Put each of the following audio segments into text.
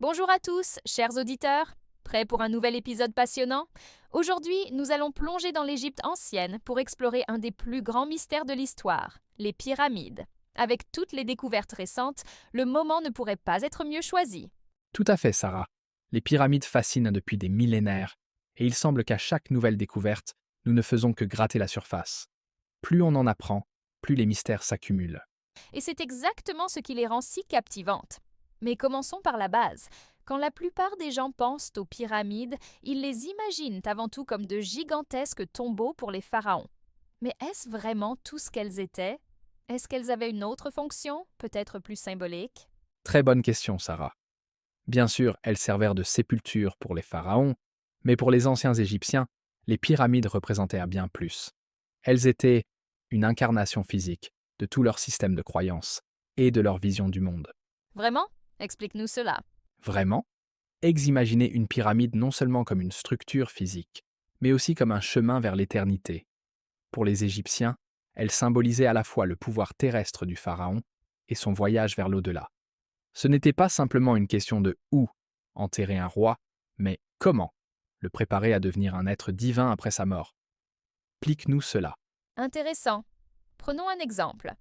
Bonjour à tous, chers auditeurs. Prêts pour un nouvel épisode passionnant? Aujourd'hui, nous allons plonger dans l'Égypte ancienne pour explorer un des plus grands mystères de l'histoire, les pyramides. Avec toutes les découvertes récentes, le moment ne pourrait pas être mieux choisi. Tout à fait, Sarah. Les pyramides fascinent depuis des millénaires, et il semble qu'à chaque nouvelle découverte, nous ne faisons que gratter la surface. Plus on en apprend, plus les mystères s'accumulent. Et c'est exactement ce qui les rend si captivantes. Mais commençons par la base. Quand la plupart des gens pensent aux pyramides, ils les imaginent avant tout comme de gigantesques tombeaux pour les pharaons. Mais est-ce vraiment tout ce qu'elles étaient? Est-ce qu'elles avaient une autre fonction, peut-être plus symbolique? Très bonne question, Sarah. Bien sûr, elles servirent de sépulture pour les pharaons, mais pour les anciens Égyptiens, les pyramides représentèrent bien plus. Elles étaient une incarnation physique de tout leur système de croyances et de leur vision du monde. Vraiment? Explique-nous cela. Vraiment, imaginez une pyramide non seulement comme une structure physique, mais aussi comme un chemin vers l'éternité. Pour les Égyptiens, elle symbolisait à la fois le pouvoir terrestre du pharaon et son voyage vers l'au-delà. Ce n'était pas simplement une question de où enterrer un roi, mais comment le préparer à devenir un être divin après sa mort. Explique-nous cela. Intéressant. Prenons un exemple.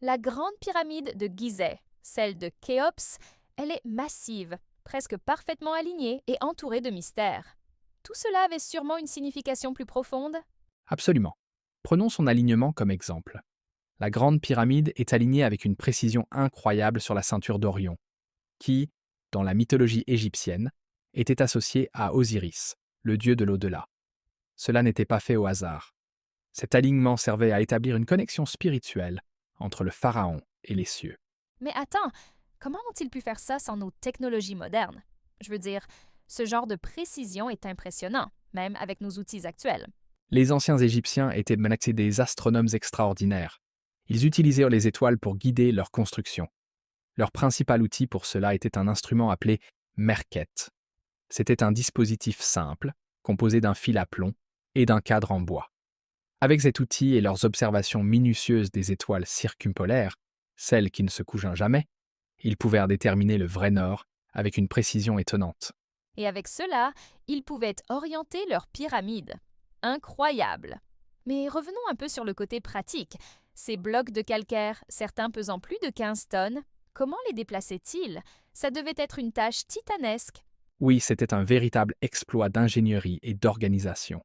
La grande pyramide de Gizeh, celle de Khéops, elle est massive, presque parfaitement alignée et entourée de mystères. Tout cela avait sûrement une signification plus profonde? Absolument. Prenons son alignement comme exemple. La grande pyramide est alignée avec une précision incroyable sur la ceinture d'Orion, qui, dans la mythologie égyptienne, était associée à Osiris, le dieu de l'au-delà. Cela n'était pas fait au hasard. Cet alignement servait à établir une connexion spirituelle entre le pharaon et les cieux. Mais attends, comment ont-ils pu faire ça sans nos technologies modernes? Je veux dire, ce genre de précision est impressionnant, même avec nos outils actuels. Les anciens Égyptiens étaient des astronomes extraordinaires. Ils utilisèrent les étoiles pour guider leur construction. Leur principal outil pour cela était un instrument appelé merkhet. C'était un dispositif simple, composé d'un fil à plomb et d'un cadre en bois. Avec cet outil et leurs observations minutieuses des étoiles circumpolaires, celles qui ne se couchent jamais, ils pouvaient déterminer le vrai nord avec une précision étonnante. Et avec cela, ils pouvaient orienter leurs pyramides. Incroyable! Mais revenons un peu sur le côté pratique. Ces blocs de calcaire, certains pesant plus de 15 tonnes, comment les déplaçaient-ils? Ça devait être une tâche titanesque. Oui, c'était un véritable exploit d'ingénierie et d'organisation.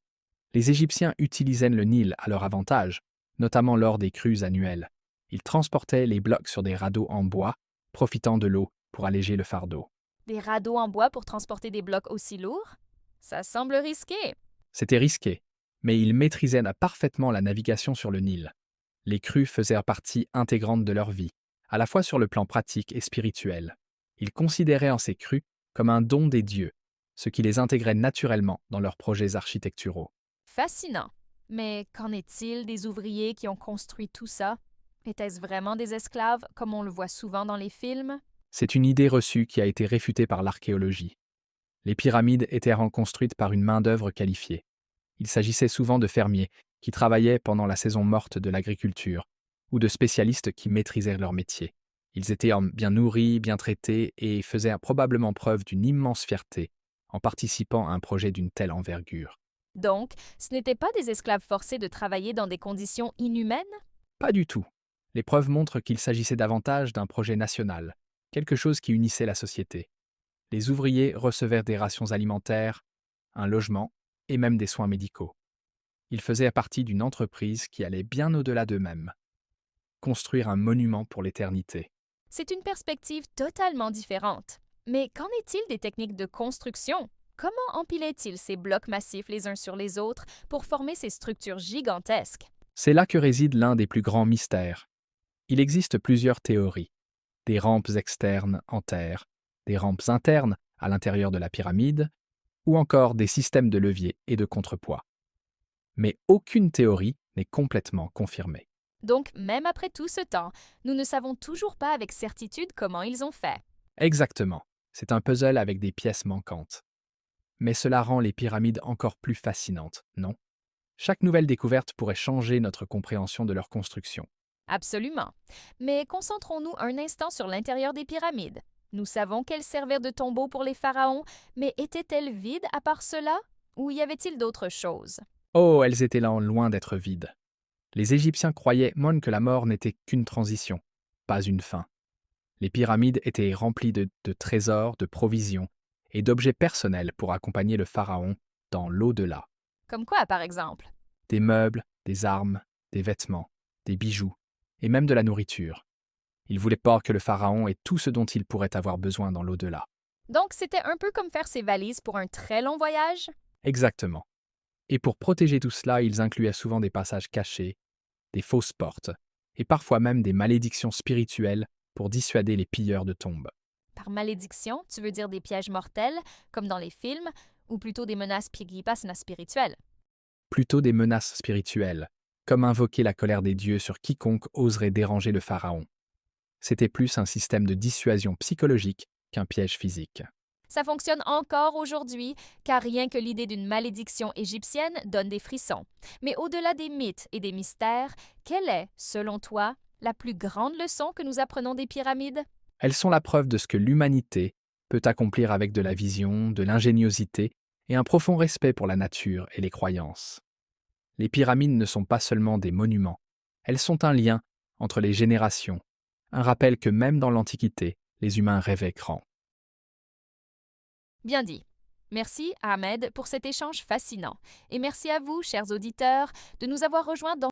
Les Égyptiens utilisaient le Nil à leur avantage, notamment lors des crues annuelles. Ils transportaient les blocs sur des radeaux en bois, profitant de l'eau pour alléger le fardeau. Des radeaux en bois pour transporter des blocs aussi lourds? Ça semble risqué. C'était risqué, mais ils maîtrisaient parfaitement la navigation sur le Nil. Les crues faisaient partie intégrante de leur vie, à la fois sur le plan pratique et spirituel. Ils considéraient en ces crues comme un don des dieux, ce qui les intégrait naturellement dans leurs projets architecturaux. Fascinant. Mais qu'en est-il des ouvriers qui ont construit tout ça? Étaient-ce vraiment des esclaves, comme on le voit souvent dans les films? C'est une idée reçue qui a été réfutée par l'archéologie. Les pyramides étaient reconstruites par une main-d'œuvre qualifiée. Il s'agissait souvent de fermiers qui travaillaient pendant la saison morte de l'agriculture, ou de spécialistes qui maîtrisaient leur métier. Ils étaient hommes bien nourris, bien traités et faisaient probablement preuve d'une immense fierté en participant à un projet d'une telle envergure. Donc, ce n'étaient pas des esclaves forcés de travailler dans des conditions inhumaines? Pas du tout. Les preuves montrent qu'il s'agissait davantage d'un projet national, quelque chose qui unissait la société. Les ouvriers recevaient des rations alimentaires, un logement et même des soins médicaux. Ils faisaient partie d'une entreprise qui allait bien au-delà d'eux-mêmes. Construire un monument pour l'éternité. C'est une perspective totalement différente. Mais qu'en est-il des techniques de construction? Comment empilaient-ils ces blocs massifs les uns sur les autres pour former ces structures gigantesques? C'est là que réside l'un des plus grands mystères. Il existe plusieurs théories. Des rampes externes en terre, des rampes internes à l'intérieur de la pyramide, ou encore des systèmes de levier et de contrepoids. Mais aucune théorie n'est complètement confirmée. Donc, même après tout ce temps, nous ne savons toujours pas avec certitude comment ils ont fait. Exactement. C'est un puzzle avec des pièces manquantes. Mais cela rend les pyramides encore plus fascinantes, non? Chaque nouvelle découverte pourrait changer notre compréhension de leur construction. Absolument. Mais concentrons-nous un instant sur l'intérieur des pyramides. Nous savons qu'elles servaient de tombeau pour les pharaons, mais étaient-elles vides à part cela? Ou y avait-il d'autres choses? Oh, elles étaient là loin d'être vides. Les Égyptiens croyaient même que la mort n'était qu'une transition, pas une fin. Les pyramides étaient remplies de trésors, de provisions et d'objets personnels pour accompagner le pharaon dans l'au-delà. Comme quoi, par exemple? Des meubles, des armes, des vêtements, des bijoux et même de la nourriture. Il voulait pas que le pharaon ait tout ce dont il pourrait avoir besoin dans l'au-delà. Donc c'était un peu comme faire ses valises pour un très long voyage? Exactement. Et pour protéger tout cela, ils incluaient souvent des passages cachés, des fausses portes et parfois même des malédictions spirituelles pour dissuader les pilleurs de tombes. Par malédiction, tu veux dire des pièges mortels, comme dans les films, ou plutôt des menaces pigipassnas spirituelles? Plutôt des menaces spirituelles, comme invoquer la colère des dieux sur quiconque oserait déranger le pharaon. C'était plus un système de dissuasion psychologique qu'un piège physique. Ça fonctionne encore aujourd'hui, car rien que l'idée d'une malédiction égyptienne donne des frissons. Mais au-delà des mythes et des mystères, quelle est, selon toi, la plus grande leçon que nous apprenons des pyramides? Elles sont la preuve de ce que l'humanité peut accomplir avec de la vision, de l'ingéniosité et un profond respect pour la nature et les croyances. Les pyramides ne sont pas seulement des monuments, elles sont un lien entre les générations, un rappel que même dans l'Antiquité, les humains rêvaient grand. Bien dit. Merci, Ahmed, pour cet échange fascinant. Et merci à vous, chers auditeurs, de nous avoir rejoints dans